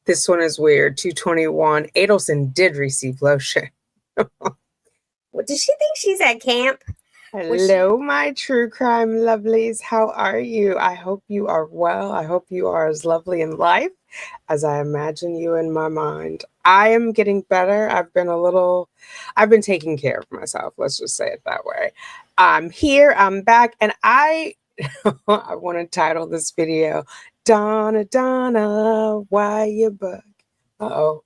This one is weird. 221. Adelson did receive lotion. What does she think she's at camp? Hello, my true crime lovelies. How are you? I hope you are well. I hope you are as lovely in life as I imagine you in my mind. I am getting better. I've been taking care of myself. Let's just say it that way. I'm here, I'm back, and I want to title this video, Donna, Donna, why you bug? Uh-oh.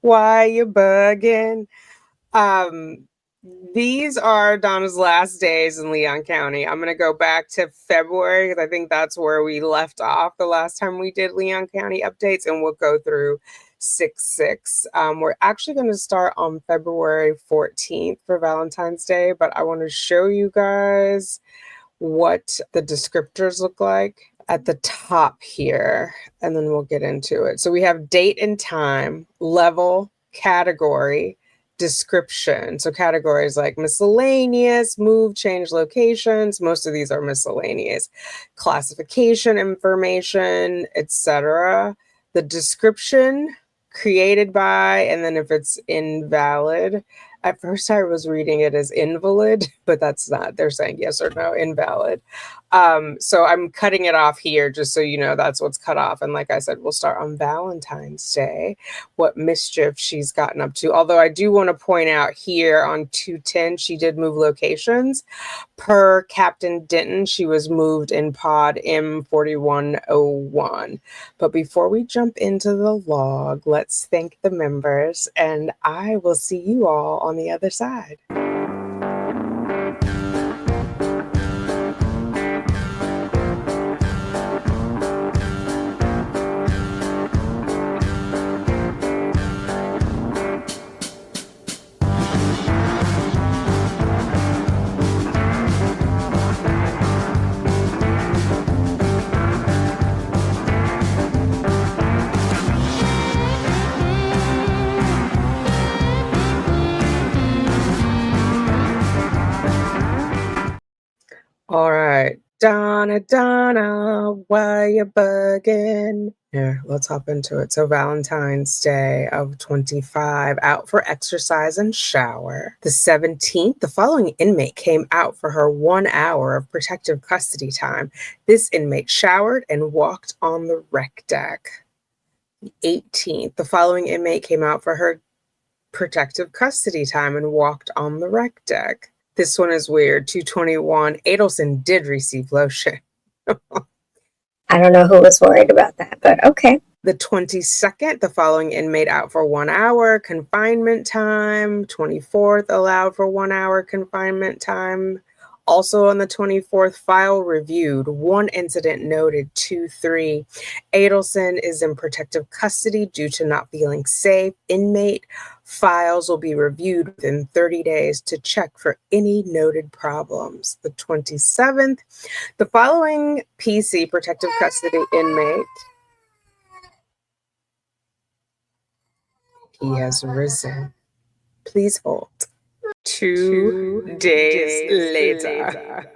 Why you bugging? Um, these are Donna's last days in Leon County. I'm going to go back to February because I think that's where we left off the last time we did Leon County updates, and we'll go through 6/6. We're actually going to start on February 14th for Valentine's Day, but I want to show you guys what the descriptors look like at the top here, and then we'll get into it. So we have date and time, level, category, description. So categories like miscellaneous, move, change locations. Most of these are miscellaneous. Classification information, etc. The description, created by, and then if it's invalid. At first I was reading it as invalid, but that's not. They're saying yes or no, invalid. So I'm cutting it off here just so you know that's what's cut off. And like I said, we'll start on Valentine's Day, what mischief she's gotten up to. Although I do want to point out here on 210, she did move locations. Per Captain Denton, she was moved in pod M4101. But before we jump into the log, let's thank the members, and I will see you all on the other side. All right, Donna, Donna, why you bugging? Here, let's hop into it. So Valentine's Day of 25, out for exercise and shower. The 17th, the following inmate came out for her 1 hour of protective custody time. This inmate showered and walked on the rec deck. The 18th, the following inmate came out for her protective custody time and walked on the rec deck. This one is weird. 221. Adelson did receive lotion. I don't know who was worried about that, but okay. The 22nd, the following inmate out for 1 hour confinement time. 24th, allowed for 1 hour confinement time. Also on the 24th, file reviewed. One incident noted. 2-3. Adelson is in protective custody due to not feeling safe. Inmate files will be reviewed within 30 days to check for any noted problems. The 27th, the following PC protective custody inmate. He has risen. Please hold. 2 days later.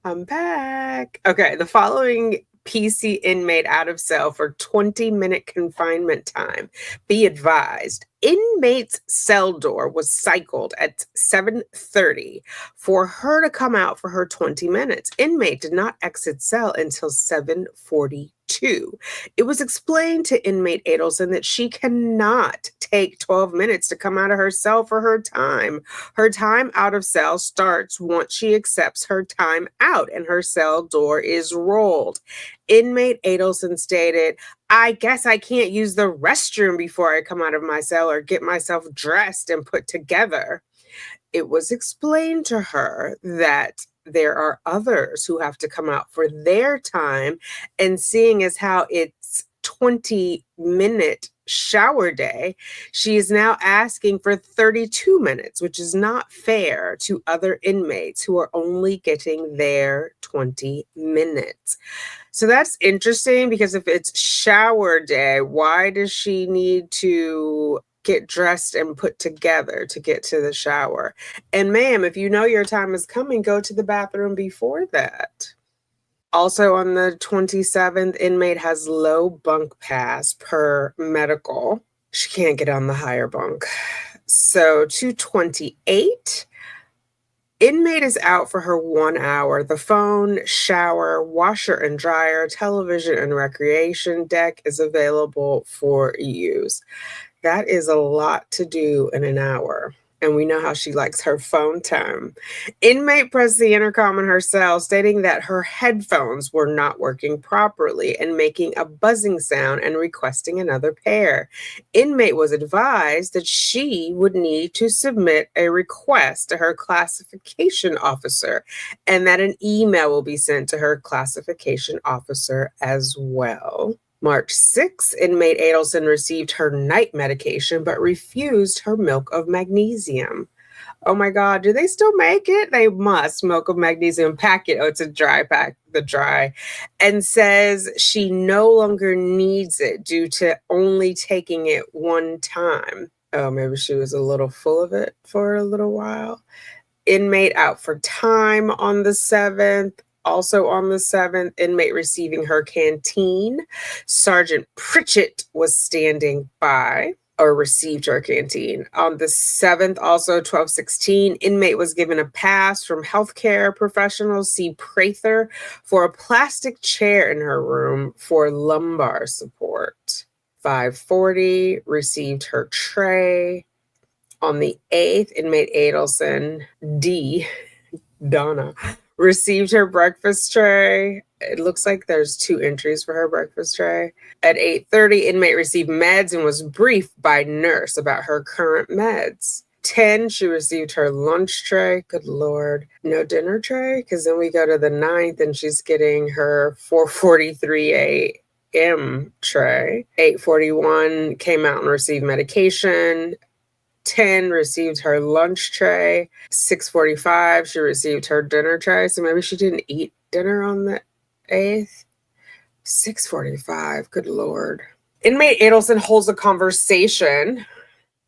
I'm back. Okay, the following PC inmate out of cell for 20-minute confinement time. Be advised, inmate's cell door was cycled at 7:30 for her to come out for her 20 minutes. Inmate did not exit cell until 7:42. It was explained to inmate Adelson that she cannot take 12 minutes to come out of her cell for her time. Her time out of cell starts once she accepts her time out and her cell door is rolled. Inmate Adelson stated, I guess I can't use the restroom before I come out of my cell or get myself dressed and put together. It was explained to her that there are others who have to come out for their time, and seeing as how it's 20-minute shower day, she is now asking for 32 minutes, which is not fair to other inmates who are only getting their 20 minutes. So that's interesting, because if it's shower day, why does she need to get dressed and put together to get to the shower? And ma'am, if you know your time is coming, go to the bathroom before that. Also on the 27th, inmate has low bunk pass per medical. She can't get on the higher bunk. So 228, inmate is out for her 1 hour. The phone, shower, washer and dryer, television and recreation deck is available for use. That is a lot to do in an hour. And we know how she likes her phone time. Inmate pressed the intercom in her cell, stating that her headphones were not working properly and making a buzzing sound and requesting another pair. Inmate was advised that she would need to submit a request to her classification officer and that an email will be sent to her classification officer as well. March 6th, inmate Adelson received her night medication but refused her milk of magnesium. Oh my God, do they still make it? They must. Milk of magnesium packet. Oh, it's a dry pack, the dry. And says she no longer needs it due to only taking it one time. Oh, maybe she was a little full of it for a little while. Inmate out for time on the 7th. Also on the 7th, inmate receiving her canteen. Sergeant Pritchett was standing by or received her canteen. On the 7th, also 12/16, inmate was given a pass from healthcare professional C. Prather for a plastic chair in her room for lumbar support. 5:40, received her tray. On the 8th, inmate Adelson, D. Donna, received her breakfast tray. It looks like there's 2 entries for her breakfast tray. At 8:30, inmate received meds and was briefed by nurse about her current meds. 10, she received her lunch tray. Good Lord. No dinner tray? Because then we go to the 9th and she's getting her 4:43 a.m. tray. 8:41, came out and received medication. 10, received her lunch tray. 6:45, she received her dinner tray. So maybe she didn't eat dinner on the 8th. 6:45, good Lord. Inmate Adelson holds a conversation,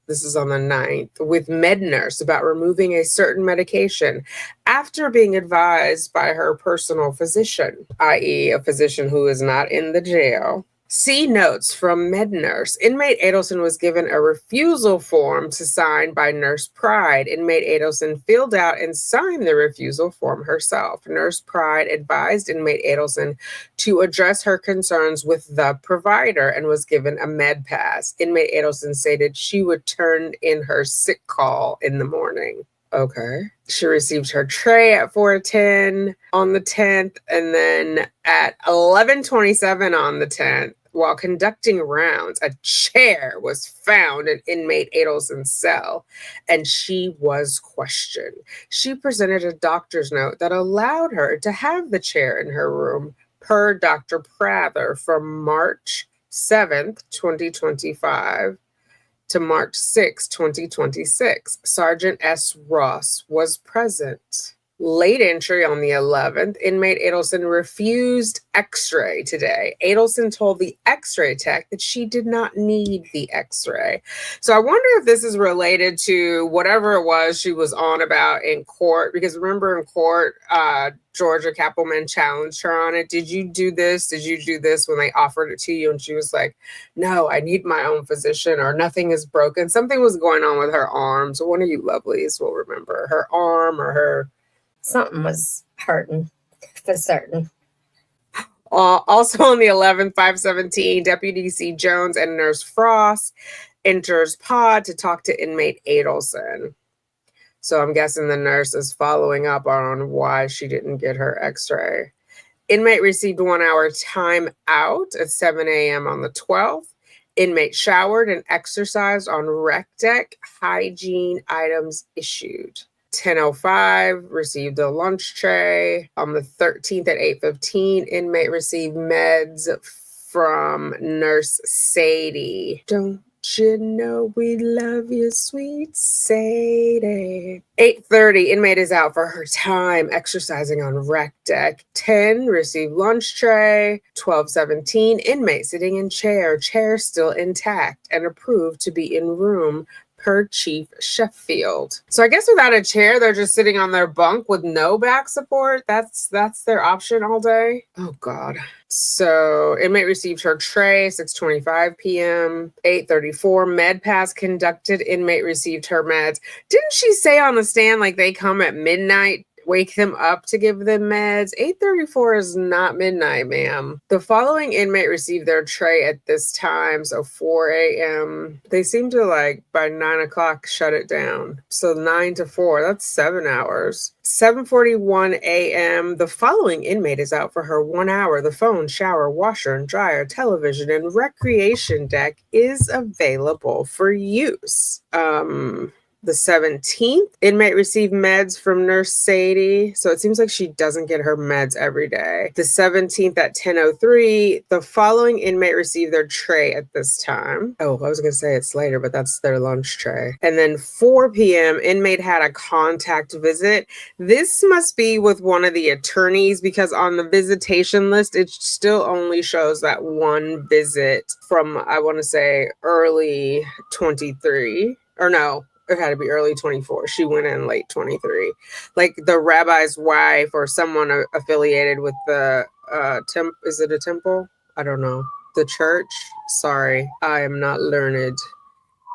this is on the 9th, with med nurse about removing a certain medication after being advised by her personal physician, i.e. a physician who is not in the jail. See notes from med nurse. Inmate Adelson was given a refusal form to sign by Nurse Pride. Inmate Adelson filled out and signed the refusal form herself. Nurse Pride advised inmate Adelson to address her concerns with the provider and was given a med pass. Inmate Adelson stated she would turn in her sick call in the morning. Okay. She received her tray at 4:10 on the 10th, and then at 11:27 on the 10th, while conducting rounds, a chair was found in inmate Adelson's cell, and she was questioned. She presented a doctor's note that allowed her to have the chair in her room, per Dr. Prather, from March 7th, 2025. To March 6, 2026. Sergeant S. Ross was present. Late entry on the 11th, inmate Adelson refused x-ray today. Adelson told the x-ray tech that she did not need the x-ray. So I wonder if this is related to whatever it was she was on about in court, because remember in court, Georgia Kappelman challenged her on it. Did you do this? Did you do this when they offered it to you? And she was like, no, I need my own physician, or nothing is broken. Something was going on with her arm. So one of you lovelies will remember her arm or her. Something was hurting for certain. Also on the 11th, 5:17, Deputy C. Jones and Nurse Frost enters pod to talk to inmate Adelson. So I'm guessing the nurse is following up on why she didn't get her x-ray. Inmate received 1 hour time out at 7 a.m. on the 12th. Inmate showered and exercised on rec deck. Hygiene items issued. 10:05, received a lunch tray. On the 13th at 8:15, inmate received meds from Nurse Sadie. Don't you know we love you, sweet Sadie? 8:30, inmate is out for her time exercising on rec deck. 10, received lunch tray. 12:17, inmate sitting in chair still intact and approved to be in room per Chief Sheffield. So I guess without a chair, they're just sitting on their bunk with no back support. That's their option all day. Oh God. So inmate received her tray 6:25 p.m. 8:34 med pass conducted. Inmate received her meds. Didn't she say on the stand like they come at midnight? Wake them up to give them meds. 8:34 is not midnight, ma'am. The following inmate received their tray at this time, so 4 a.m. They seem to like by 9 o'clock shut it down. So 9 to 4, that's 7 hours. 7:41 a.m. The following inmate is out for her 1 hour. The phone, shower, washer and dryer, television, and recreation deck is available for use. The 17th, inmate received meds from Nurse Sadie. So it seems like she doesn't get her meds every day. The 17th at 10:03, the following inmate received their tray at this time. Oh, I was going to say it's later, but that's their lunch tray. And then 4 p.m., inmate had a contact visit. This must be with one of the attorneys because on the visitation list, it still only shows that one visit from, I want to say, early 23. Or no, it had to be early 24. She went in late 23. Like the rabbi's wife or someone affiliated with the is it a temple? I don't know. The church? Sorry, I am not learned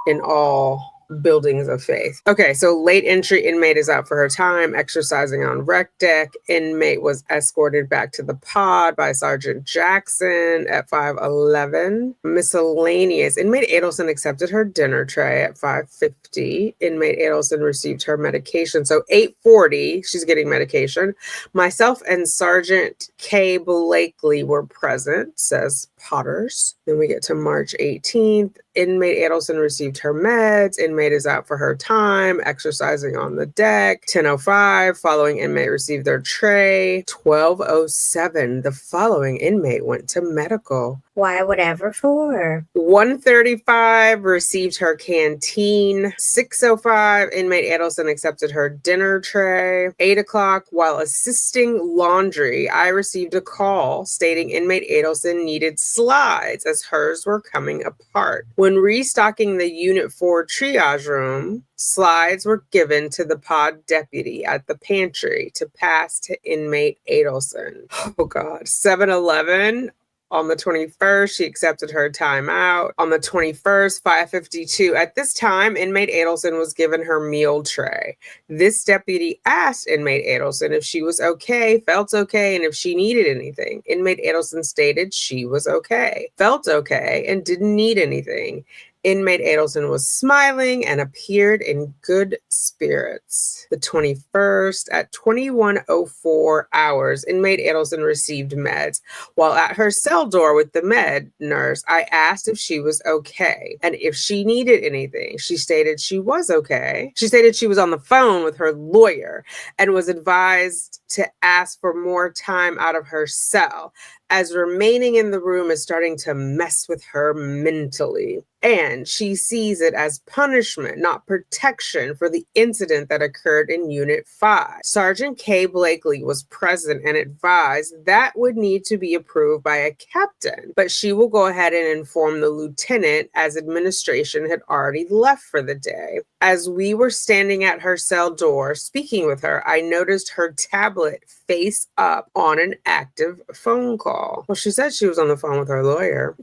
in all buildings of faith. Okay, so late entry inmate is out for her time, exercising on rec deck. Inmate was escorted back to the pod by Sergeant Jackson at 5:11. Miscellaneous. Inmate Adelson accepted her dinner tray at 5:50. Inmate Adelson received her medication. So 8:40, she's getting medication. Myself and Sergeant K. Blakely were present, says Potters. Then we get to March 18th. Inmate Adelson received her meds. Inmate is out for her time, exercising on the deck. 10:05, following inmate received their tray. 12:07, the following inmate went to medical. Why, whatever for? 1:35, received her canteen. 6:05, inmate Adelson accepted her dinner tray. 8 o'clock, while assisting laundry, I received a call stating inmate Adelson needed slides as hers were coming apart. When restocking the Unit 4 triage room, slides were given to the pod deputy at the pantry to pass to inmate Adelson. Oh God. 7:11. On the 21st, she accepted her timeout. On the 21st, 5:52. At this time, inmate Adelson was given her meal tray. This deputy asked inmate Adelson if she was okay, felt okay, and if she needed anything. Inmate Adelson stated she was okay, felt okay, and didn't need anything. Inmate Adelson was smiling and appeared in good spirits. The 21st, at 21:04 hours, inmate Adelson received meds. While at her cell door with the med nurse, I asked if she was okay and if she needed anything. She stated she was okay. She stated she was on the phone with her lawyer and was advised to ask for more time out of her cell, as remaining in the room is starting to mess with her mentally. And she sees it as punishment, not protection, for the incident that occurred in Unit 5. Sergeant K. Blakely was present and advised that would need to be approved by a captain, but she will go ahead and inform the lieutenant as administration had already left for the day. As we were standing at her cell door speaking with her, I noticed her tablet face up on an active phone call. Well, she said she was on the phone with her lawyer.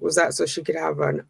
Was that so she could have an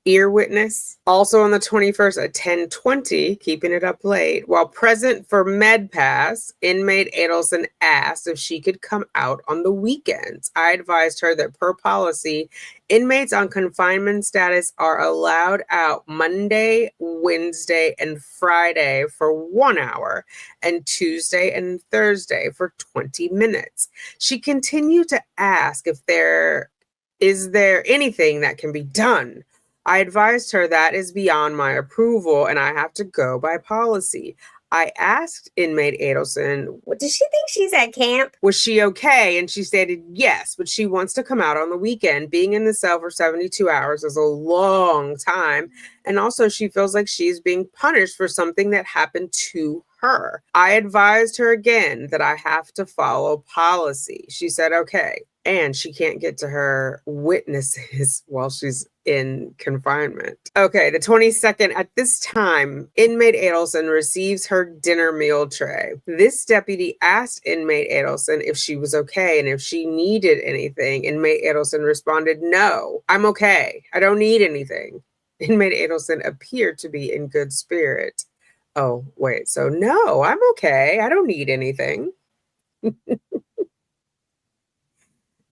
ear witness? Also on the 21st at 10:20, keeping it up late, while present for med pass, inmate Adelson asked if she could come out on the weekends. I advised her that per policy, inmates on confinement status are allowed out Monday, Wednesday, and Friday for 1 hour, and Tuesday and Thursday for 20 minutes. She continued to ask if there is anything that can be done. I advised her that is beyond my approval and I have to go by policy. I asked inmate Adelson, Does she think she's at camp? Was she okay? And she stated yes, but she wants to come out on the weekend. Being in the cell for 72 hours is a long time. And also she feels like she's being punished for something that happened to her. I advised her again that I have to follow policy. She said, okay. and she can't get to her witnesses while she's in confinement. Okay, the 22nd. At this time, inmate Adelson receives her dinner meal tray. This deputy asked inmate Adelson if she was okay and if she needed anything. Inmate Adelson responded, "No, I'm okay. I don't need anything." Inmate Adelson appeared to be in good spirit. Oh, wait. So, no, I'm okay. I don't need anything.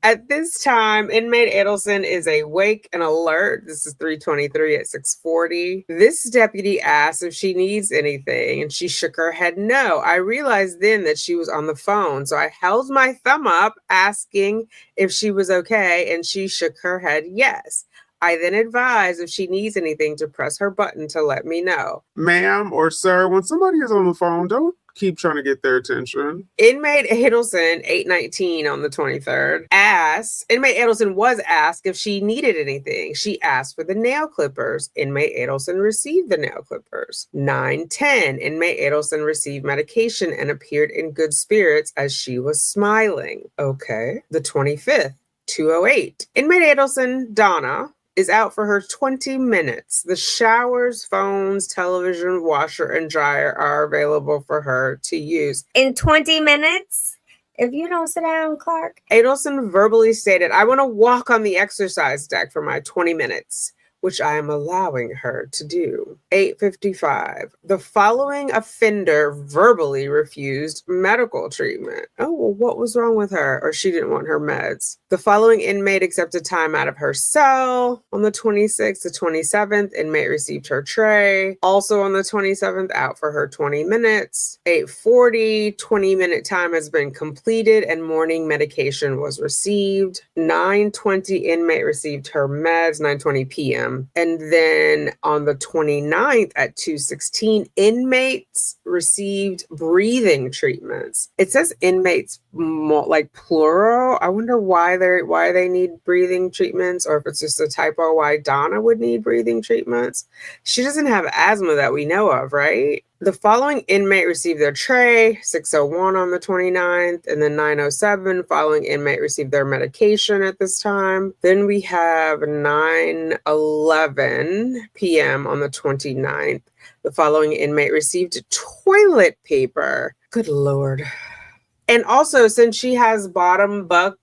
At this time, inmate Adelson is awake and alert. This is 3:23 at 6:40. This deputy asked if she needs anything, and she shook her head no. I realized then that she was on the phone, so I held my thumb up, asking if she was okay, and she shook her head yes. I then advised if she needs anything to press her button to let me know. Ma'am or sir, when somebody is on the phone, don't keep trying to get their attention. Inmate Adelson, 8:19 on the 23rd, Inmate Adelson was asked if she needed anything. She asked for the nail clippers. Inmate Adelson received the nail clippers. 9:10, Inmate Adelson received medication and appeared in good spirits as she was smiling. Okay. The 25th, 2:08, Inmate Adelson, Donna, is out for her 20 minutes. The showers, phones, television, washer, and dryer are available for her to use. In 20 minutes? If you don't sit down, Clark. Adelson verbally stated, "I want to walk on the exercise deck for my 20 minutes, which I am allowing her to do." 8:55. The following offender verbally refused medical treatment. Oh, well, what was wrong with her? Or she didn't want her meds. The following inmate accepted time out of her cell. On the 26th to 27th, inmate received her tray. Also on the 27th, out for her 20 minutes. 8:40, 20-minute time has been completed and morning medication was received. 9:20, inmate received her meds, 9:20 p.m. And then on the 29th at 2:16, inmates received breathing treatments. It says inmates like plural. I wonder why they need breathing treatments, or if it's just a typo why Donna would need breathing treatments. She doesn't have asthma that we know of, right? The following inmate received their tray, 6:01 on the 29th, and then 9:07, following inmate received their medication at this time. Then we have 9:11 p.m. on the 29th. The following inmate received toilet paper. Good Lord. And also, since she has bottom bunk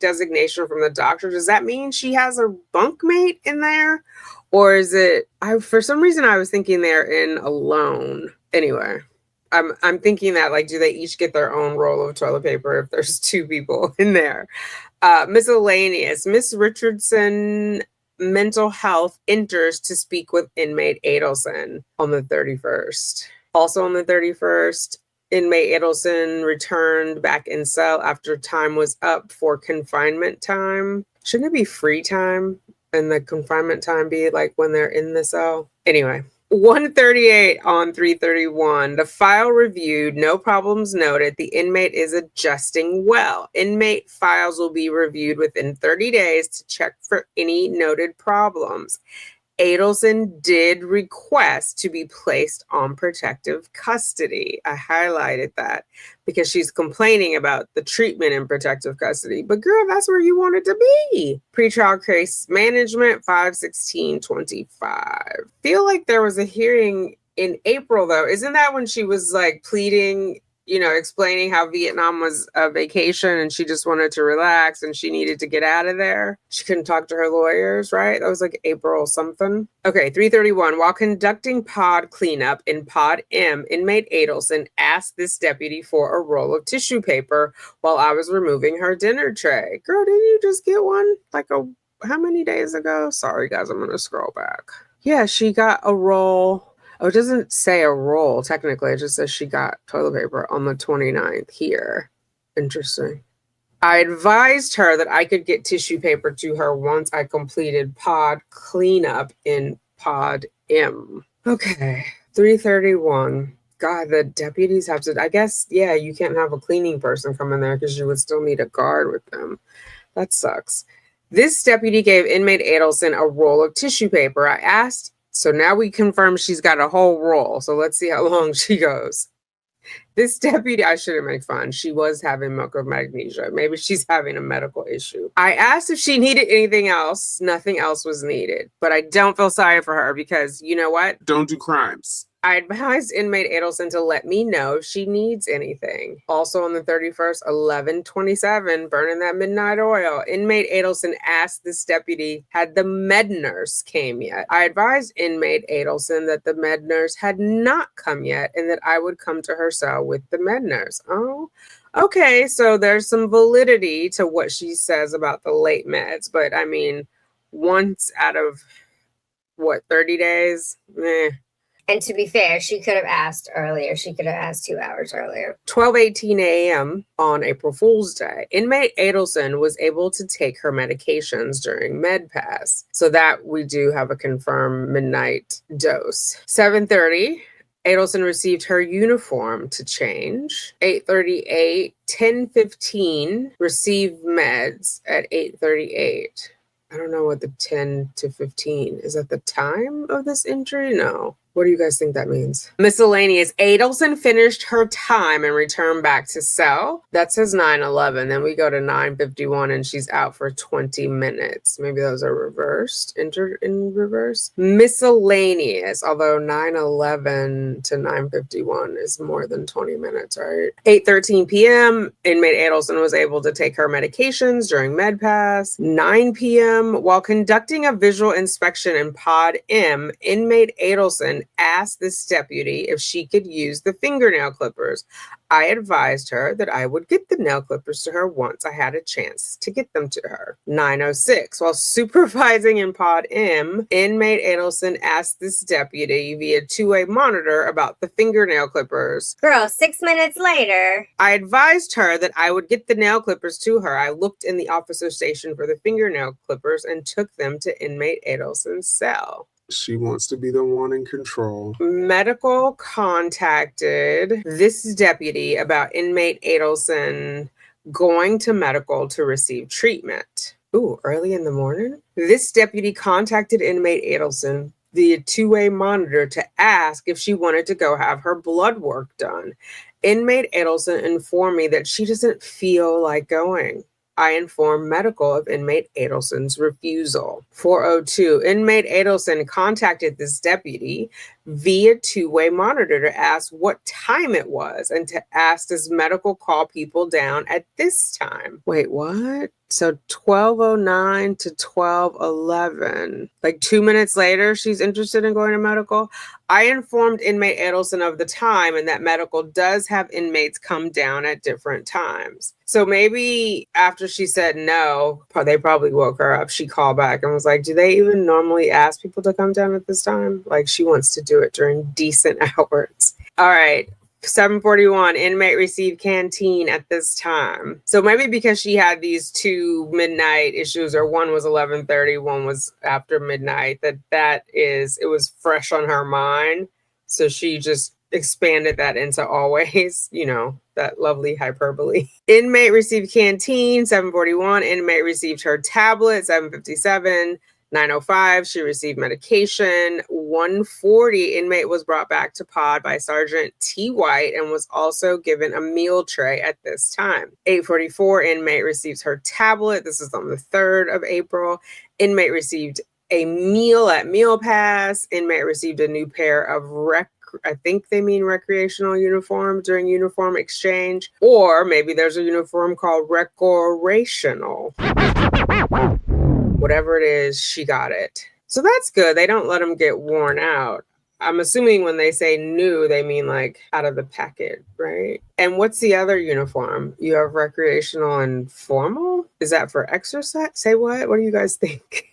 designation from the doctor, does that mean she has a bunkmate in there? Or is it, for some reason I was thinking they're in alone. Anyway, I'm thinking that, like, do they each get their own roll of toilet paper if there's two people in there? Miscellaneous. Miss Richardson, mental health, enters to speak with inmate Adelson on the 31st. Also on the 31st, inmate Adelson returned back in cell after time was up for confinement time. Shouldn't it be free time? And the confinement time be like when they're in the cell? Anyway, 1:38 on 3:31. The file reviewed, no problems noted. The inmate is adjusting well. Inmate files will be reviewed within 30 days to check for any noted problems. Adelson did request to be placed on protective custody. I highlighted that because she's complaining about the treatment in protective custody. But girl, that's where you wanted to be. Pretrial case management, 5/16/25. Feel like there was a hearing in April, though. Isn't that when she was like pleading, explaining how Vietnam was a vacation and she just wanted to relax and she needed to get out of there? She couldn't talk to her lawyers, right? That was like April something. Okay, 3:31. While conducting pod cleanup in Pod M, inmate Adelson asked this deputy for a roll of tissue paper while I was removing her dinner tray. Girl, didn't you just get one how many days ago? Sorry, guys, I'm going to scroll back. Yeah, she got a roll. Oh, it doesn't say a roll, technically. It just says she got toilet paper on the 29th here. Interesting. I advised her that I could get tissue paper to her once I completed pod cleanup in Pod M. Okay, 3:31. God, the deputies have to, I guess, yeah, you can't have a cleaning person come in there because you would still need a guard with them. That sucks. This deputy gave inmate Adelson a roll of tissue paper. I asked, so now we confirm she's got a whole roll. So let's see how long she goes. This deputy, I shouldn't make fun. She was having milk of magnesia. Maybe she's having a medical issue. I asked if she needed anything else. Nothing else was needed. But I don't feel sorry for her because you know what? Don't do crimes. I advised inmate Adelson to let me know if she needs anything. Also on the 31st, 11/27, burning that midnight oil. Inmate Adelson asked this deputy, had the med nurse came yet? I advised inmate Adelson that the med nurse had not come yet and that I would come to her cell with the med nurse. Oh, okay. So there's some validity to what she says about the late meds. But I mean, once out of what, 30 days? Meh. And to be fair, she could have asked earlier. She could have asked 2 hours earlier. 12:18 a.m. on April Fool's Day. Inmate Adelson was able to take her medications during MedPass. So that we do have a confirmed midnight dose. 7:30. Adelson received her uniform to change. 8:38. 10:15. Received meds at 8:38. I don't know what the 10 to 15 is. At the time of this injury? No. What do you guys think that means? Miscellaneous. Adelson finished her time and returned back to cell. That says 9:11. Then we go to 9:51 and she's out for 20 minutes. Maybe those are reversed, entered in reverse. Miscellaneous. Although 9:11 to 9:51 is more than 20 minutes, right? 8:13 p.m. Inmate Adelson was able to take her medications during MedPass. 9 p.m. While conducting a visual inspection in Pod M, inmate Adelson asked this deputy if she could use the fingernail clippers. I advised her that I would get the nail clippers to her once I had a chance to get them to her. 9:06. While supervising in Pod M, inmate Adelson asked this deputy via two-way monitor about the fingernail clippers. Girl, 6 minutes later. I advised her that I would get the nail clippers to her. I looked in the officer station for the fingernail clippers and took them to inmate Adelson's cell. She wants to be the one in control. Medical contacted this deputy about inmate Adelson going to medical to receive treatment. Ooh, early in the morning? This deputy contacted inmate Adelson via two-way monitor to ask if she wanted to go have her blood work done. Inmate Adelson informed me that she doesn't feel like going. I informed medical of inmate Adelson's refusal. 4:02. Inmate Adelson contacted this deputy via two-way monitor to ask what time it was and to ask does medical call people down at this time. Wait, what? So 12:09 to 12:11. Like 2 minutes later, she's interested in going to medical. I informed inmate Adelson of the time and that medical does have inmates come down at different times. So maybe after she said no, they probably woke her up. She called back and was like, do they even normally ask people to come down at this time? Like she wants to do it during decent hours. All right. 7:41, inmate received canteen at this time. So maybe because she had these two midnight issues, or one was 11:30, one was after midnight, it was fresh on her mind. So she just expanded that into always, that lovely hyperbole. Inmate received canteen, 7:41. Inmate received her tablet, 7:57. 9:05, she received medication. 1:40, inmate was brought back to pod by Sergeant T. White and was also given a meal tray at this time. 8:44, inmate receives her tablet. This is on the 3rd of April. Inmate received a meal at Meal Pass. Inmate received a new pair of I think they mean recreational uniform during uniform exchange, or maybe there's a uniform called recreational. Whatever it is, she got it. So that's good. They don't let them get worn out. I'm assuming when they say new, they mean like out of the packet, right? And what's the other uniform? You have recreational and formal? Is that for exercise? Say what? What do you guys think?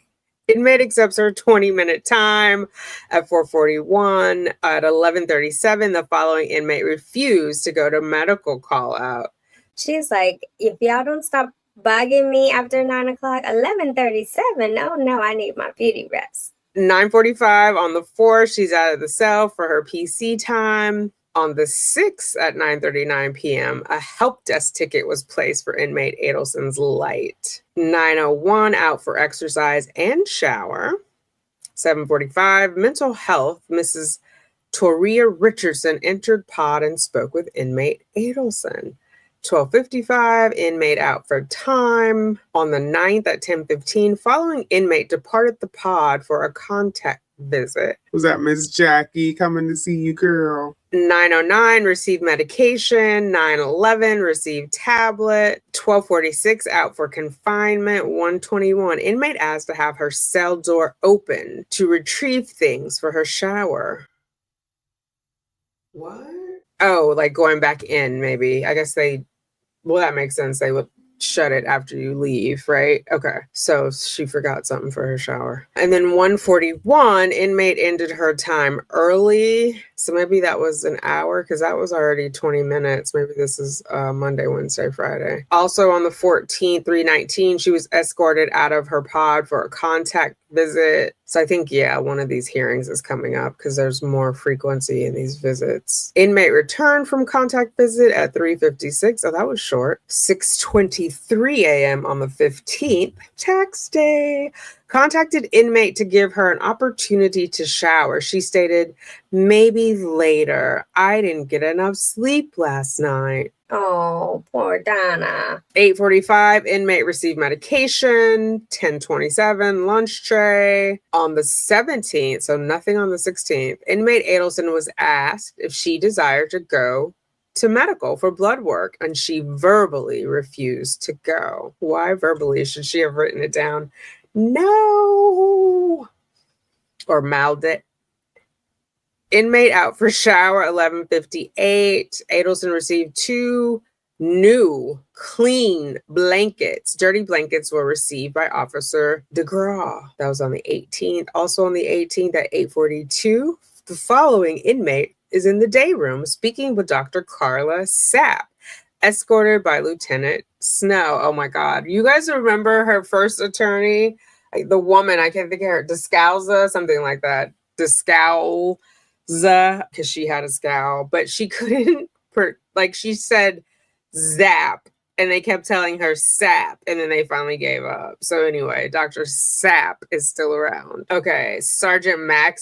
Inmate accepts her 20-minute time at 4:41. At 11:37, the following inmate refused to go to medical call out. She's like, if y'all don't stop bugging me after 9 o'clock, 11:37. Oh no, I need my beauty rest. 9:45 on the 4th, she's out of the cell for her PC time. On the 6th at 9:39 p.m., a help desk ticket was placed for inmate Adelson's light. 9:01, out for exercise and shower. 7:45, mental health. Mrs. Toria Richardson entered pod and spoke with inmate Adelson. 12:55, inmate out for time. On the 9th at 10:15, following inmate departed the pod for a contact visit. Was that Miss Jackie coming to see you, girl? 9:09, received medication. 9:11, received tablet. 12:46, out for confinement. 1:21, inmate asked to have her cell door open to retrieve things for her shower. What? Oh, like going back in, maybe. I guess that makes sense. They would shut it after you leave, right? Okay. So she forgot something for her shower. And then 1:41, inmate ended her time early. So maybe that was an hour because that was already 20 minutes. Maybe this is Monday, Wednesday, Friday. Also on the 14th, 3:19, she was escorted out of her pod for a contact visit. So I think, one of these hearings is coming up because there's more frequency in these visits. Inmate returned from contact visit at 3:56. Oh, that was short. 6:23 a.m. on the 15th, tax day. Contacted inmate to give her an opportunity to shower. She stated, maybe later. I didn't get enough sleep last night. Oh, poor Donna. 8:45, inmate received medication. 10:27, lunch tray. On the 17th, so nothing on the 16th, inmate Adelson was asked if she desired to go to medical for blood work, and she verbally refused to go. Why verbally? Should she have written it down? No. Or mouthed it. Inmate out for shower, 11:58. Adelson received 2 new clean blankets. Dirty blankets were received by Officer DeGraw. That was on the 18th. Also on the 18th at 8:42, the following inmate is in the day room speaking with Dr. Carla Sapp, escorted by Lieutenant Snow. Oh my God. You guys remember her first attorney? Like the woman, I can't think of her, Descalza, something like that. Descalza, because she had a scowl, but she couldn't, she said zap, and they kept telling her sap, and then they finally gave up. So anyway, Dr. Sapp is still around. Okay, Sergeant Mack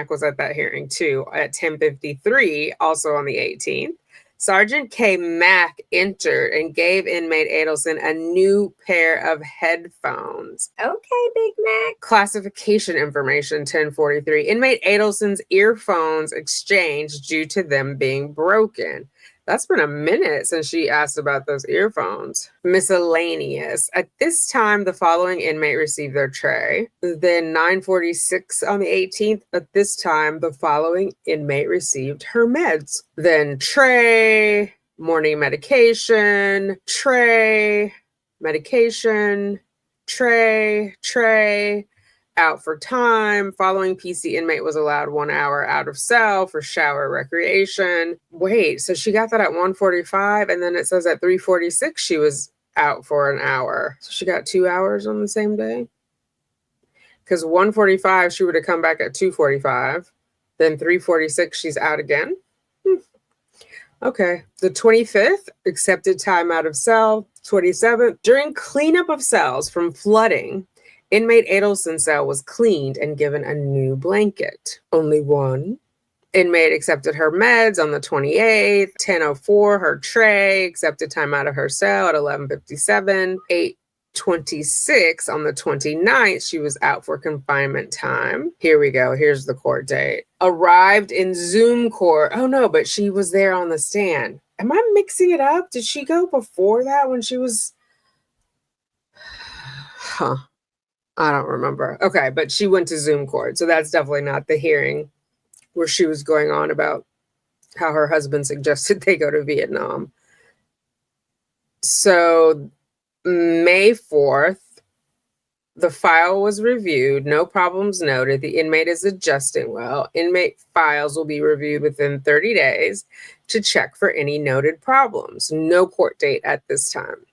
was at that hearing too at 10:53, also on the 18th. Sergeant K. Mack entered and gave inmate Adelson a new pair of headphones. Okay, Big Mac. Classification information, 10:43. Inmate Adelson's earphones exchanged due to them being broken. That's been a minute since she asked about those earphones. Miscellaneous. At this time, the following inmate received their tray. Then 9:46 on the 18th. At this time, the following inmate received her meds. Then tray, morning medication, tray, medication, tray, out for time. Following PC inmate was allowed 1 hour out of cell for shower recreation. Wait, so she got that at 1:45, and then it says at 3:46 she was out for an hour. So she got 2 hours on the same day? Because 1:45 she would have come back at 2:45. Then 3:46 she's out again? Okay. The 25th, accepted time out of cell. 27th, during cleanup of cells from flooding, inmate Adelson's cell was cleaned and given a new blanket. Only one. Inmate accepted her meds on the 28th. 10:04, her tray, accepted time out of her cell at 11:57. 8:26 on the 29th, she was out for confinement time. Here we go. Here's the court date. Arrived in Zoom court. Oh no, but she was there on the stand. Am I mixing it up? Did she go before that when she was... I don't remember. Okay, but she went to Zoom court. So that's definitely not the hearing where she was going on about how her husband suggested they go to Vietnam. So May 4th, the file was reviewed. No problems noted. The inmate is adjusting well. Inmate files will be reviewed within 30 days to check for any noted problems. No court date at this time.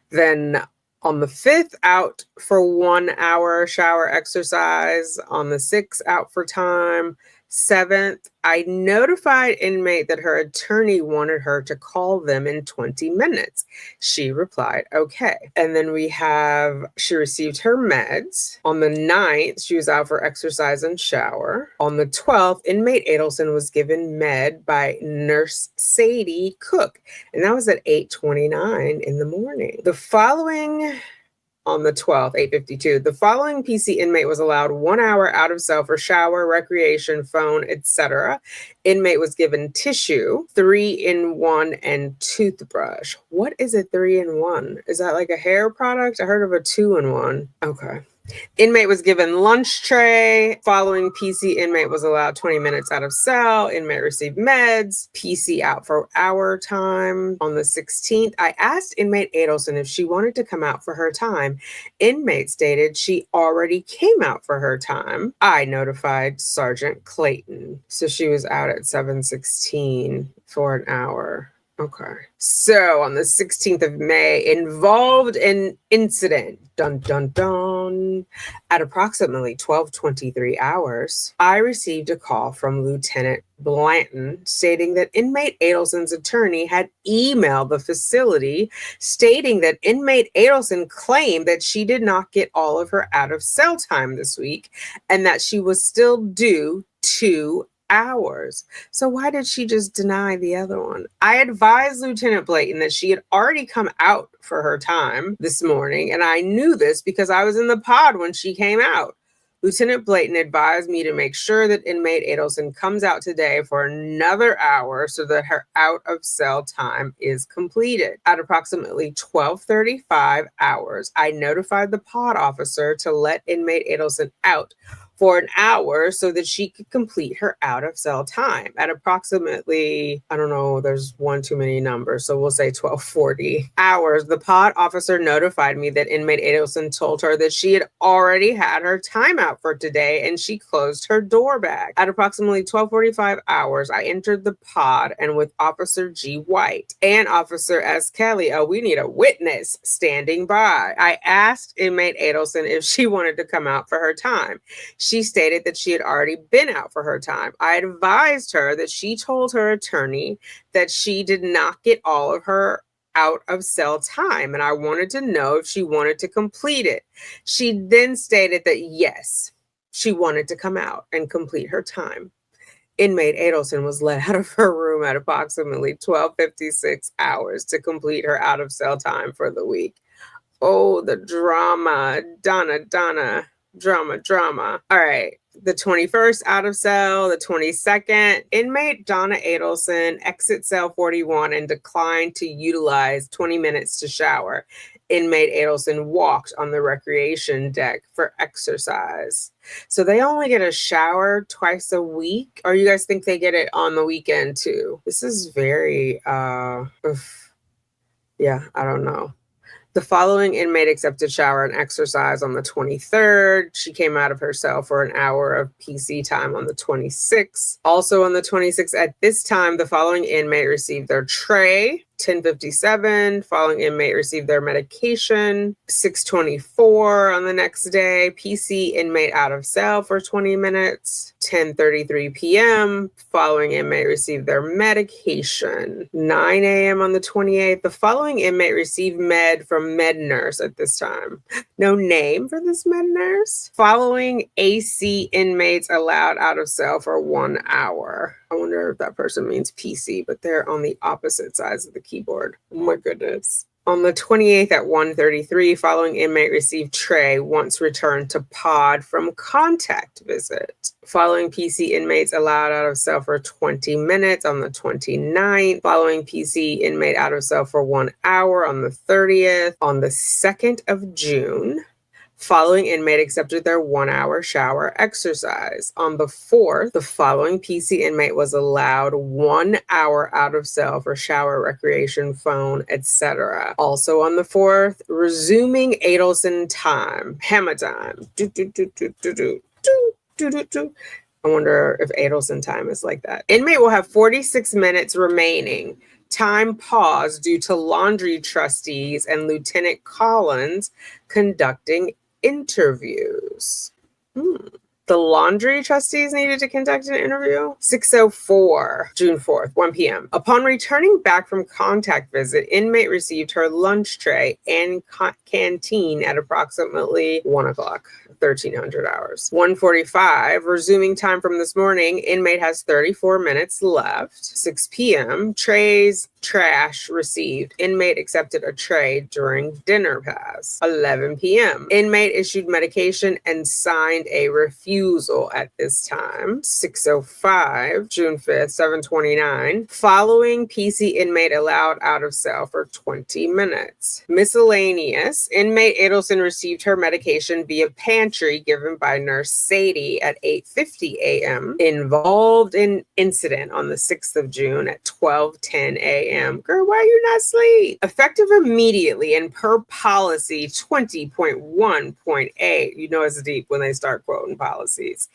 Then on the 5th, out for 1 hour shower exercise. On the 6th, out for time. 7th, I notified inmate that her attorney wanted her to call them in 20 minutes. She replied, okay. And then we have, she received her meds. On the 9th, she was out for exercise and shower. On the 12th, inmate Adelson was given med by nurse Sadie Cook. And that was at 8:29 in the morning. The following... On the 12th, 8:52, the following PC inmate was allowed 1 hour out of cell for shower, recreation, phone, etc. Inmate was given tissue, 3-in-1, and toothbrush. What is a 3-in-1? Is that like a hair product? I heard of a 2-in-1. Okay. Inmate was given lunch tray. Following PC inmate was allowed 20 minutes out of cell. Inmate received meds. PC out for hour time. On the 16th, I asked inmate Adelson if she wanted to come out for her time. Inmate stated she already came out for her time. I notified Sergeant Clayton. So she was out at 7:16 for an hour. Okay. So on the 16th of May, involved in incident, dun, dun, dun, at approximately 12:23 hours, I received a call from Lieutenant Blanton stating that inmate Adelson's attorney had emailed the facility stating that inmate Adelson claimed that she did not get all of her out of cell time this week and that she was still due 2 hours. So why did she just deny the other one? I advised Lieutenant Blayton that she had already come out for her time this morning, and I knew this because I was in the pod when she came out. Lieutenant Blayton advised me to make sure that inmate Adelson comes out today for another hour so that her out of cell time is completed. At approximately 12:35 hours, I notified the pod officer to let inmate Adelson out for an hour so that she could complete her out of cell time. At approximately, I don't know, there's one too many numbers, so we'll say 12:40 hours, the pod officer notified me that inmate Adelson told her that she had already had her timeout for today and she closed her door bag. At approximately 12:45 hours, I entered the pod and with Officer G. White and Officer S. Kelly, we need a witness standing by. I asked inmate Adelson if she wanted to come out for her time. She stated that she had already been out for her time. I advised her that she told her attorney that she did not get all of her out of cell time, and I wanted to know if she wanted to complete it. She then stated that yes, she wanted to come out and complete her time. Inmate Adelson was let out of her room at approximately 12:56 hours to complete her out of cell time for the week. Oh, the drama. Donna. Drama. All right. The 21st out of cell, the 22nd, inmate Donna Adelson exit cell 41 and declined to utilize 20 minutes to shower. Inmate Adelson walked on the recreation deck for exercise. So they only get a shower twice a week? Or you guys think they get it on the weekend too? This is very, yeah, I don't know. The following inmate accepted shower and exercise on the 23rd. She came out of her cell for an hour of PC time on the 26th. Also on the 26th, at this time, the following inmate received their tray. 10:57, following inmate received their medication. 6:24 on the next day, PC inmate out of cell for 20 minutes. 10:33 p.m., following inmate received their medication. 9 a.m. on the 28th, the following inmate received med from med nurse at this time. No name for this med nurse. Following AC inmates allowed out of cell for 1 hour. I wonder if that person means PC, but they're on the opposite sides of the keyboard. Oh my goodness. On the 28th at 1:33, following inmate received tray once returned to pod from contact visit. Following PC inmates allowed out of cell for 20 minutes on the 29th. Following PC inmate out of cell for 1 hour on the 30th. On the 2nd of June, following inmate accepted their 1 hour shower exercise. On the 4th, the following PC inmate was allowed 1 hour out of cell for shower, recreation, phone, etc. Also on the 4th, resuming Adelson time, hammer time. I wonder if Adelson time is like that. Inmate will have 46 minutes remaining. Time paused due to laundry trustees and Lieutenant Collins conducting interviews. The laundry trustees needed to conduct an interview. 6:04, June 4th, 1 p.m. Upon returning back from contact visit, inmate received her lunch tray and canteen at approximately 1 o'clock. 1300 hours. 1:45, resuming time from this morning, inmate has 34 minutes left. 6 p.m., trash received. Inmate accepted a tray during dinner pass. 11 p.m., inmate issued medication and signed a refusal at this time. 6:05, June 5th, 7:29, following PC inmate allowed out of cell for 20 minutes. Miscellaneous, inmate Adelson received her medication via pantry given by nurse Sadie at 8:50 a.m. Involved in incident on the 6th of June at 12:10 a.m. Girl, why are you not asleep? Effective immediately and per policy 20.1.8. You know it's deep when they start quoting policies.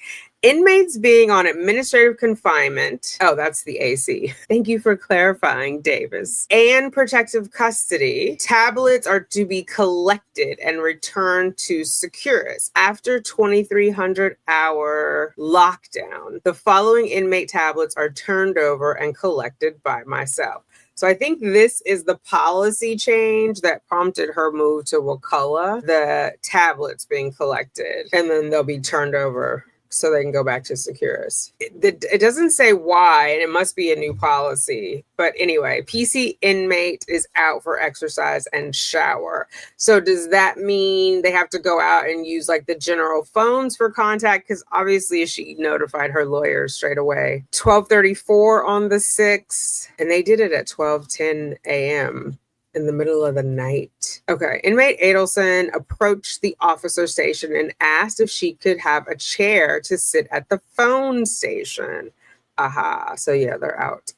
Inmates being on administrative confinement, oh, that's the AC. Thank you for clarifying, Davis. And protective custody, tablets are to be collected and returned to Securus. After 2,300-hour lockdown, the following inmate tablets are turned over and collected by myself. So I think this is the policy change that prompted her move to Wakulla, the tablets being collected, and then they'll be turned over so they can go back to Securus. It doesn't say why, and it must be a new policy. But anyway, PC inmate is out for exercise and shower. So does that mean they have to go out and use like the general phones for contact? Because obviously she notified her lawyer straight away. 12:34 on the 6th, and they did it at 12:10 a.m. in the middle of the night. Okay, inmate Adelson approached the officer station and asked if she could have a chair to sit at the phone station. Aha, so yeah, they're out.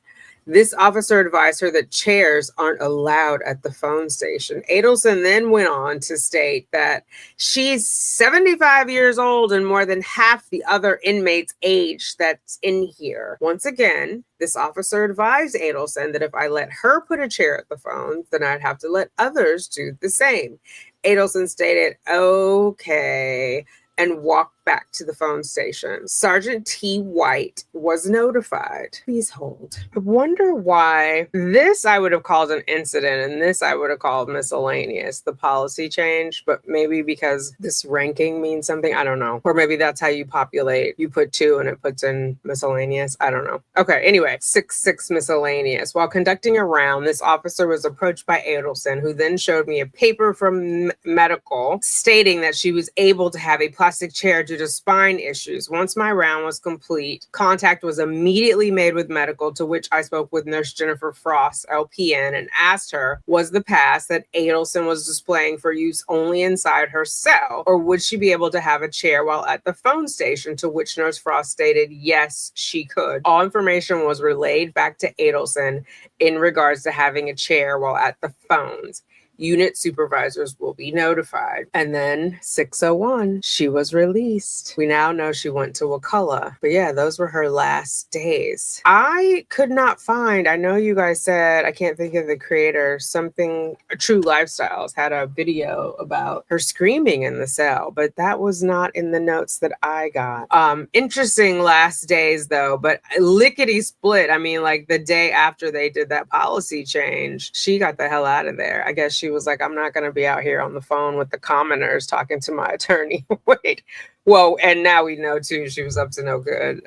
This officer advised her that chairs aren't allowed at the phone station. Adelson then went on to state that she's 75 years old and more than half the other inmates' age that's in here. Once again, this officer advised Adelson that if I let her put a chair at the phone, then I'd have to let others do the same. Adelson stated, okay, and walked back to the phone station. Sergeant T. White was notified. Please hold. I wonder why this I would have called an incident and this I would have called miscellaneous, the policy change, but maybe because this ranking means something, I don't know. Or maybe that's how you populate. You put 2 and it puts in miscellaneous. I don't know. Okay, anyway, 6 miscellaneous. While conducting a round, this officer was approached by Adelson, who then showed me a paper from medical stating that she was able to have a plastic chair due to spine issues. Once my round was complete, contact was immediately made with medical, to which I spoke with Nurse Jennifer Frost, LPN, and asked her, was the pass that Adelson was displaying for use only inside her cell, or would she be able to have a chair while at the phone station? To which Nurse Frost stated, yes, she could. All information was relayed back to Adelson in regards to having a chair while at the phones. Unit supervisors will be notified. And then 6:01, she was released. We now know she went to Wakulla. But yeah, those were her last days. I could not find, I know you guys said, I can't think of the creator, something, True Lifestyles had a video about her screaming in the cell, but that was not in the notes that I got. Interesting last days though, but lickety split. I mean, like the day after they did that policy change, she got the hell out of there. I guess she was like, I'm not going to be out here on the phone with the commoners talking to my attorney. Wait. Well, and now we know too, she was up to no good.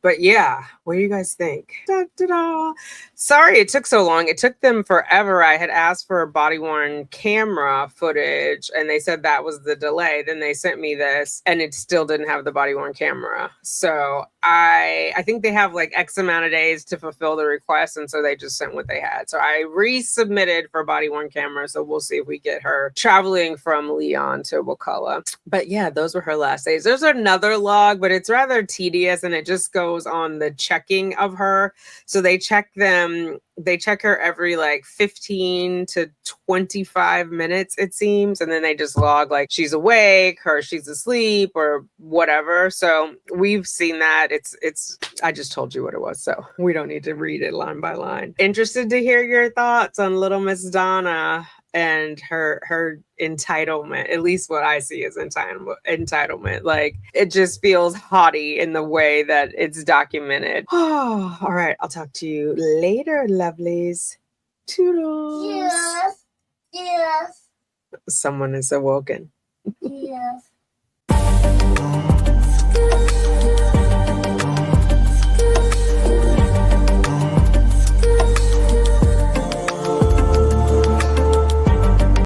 But yeah, what do you guys think? Da, da, da. Sorry it took so long. It took them forever. I had asked for body worn camera footage and they said that was the delay. Then they sent me this and it still didn't have the body worn camera. So I think they have like X amount of days to fulfill the request. And so they just sent what they had. So I resubmitted for body worn camera. So we'll see if we get her traveling from Leon to Wakulla. But yeah, those were her last days. There's another log, but it's rather tedious and it just goes on the checking of her. So they check her every like 15 to 25 minutes, it seems. And then they just log like she's awake or she's asleep or whatever. So we've seen that. I just told you what it was. So we don't need to read it line by line. Interested to hear your thoughts on Little Miss Donna and her entitlement, at least what I see as entitlement. Like, it just feels haughty in the way that it's documented. Oh, all right. I'll talk to you later, lovelies. Toodles. Yes. Yes. Someone is awoken. Yes.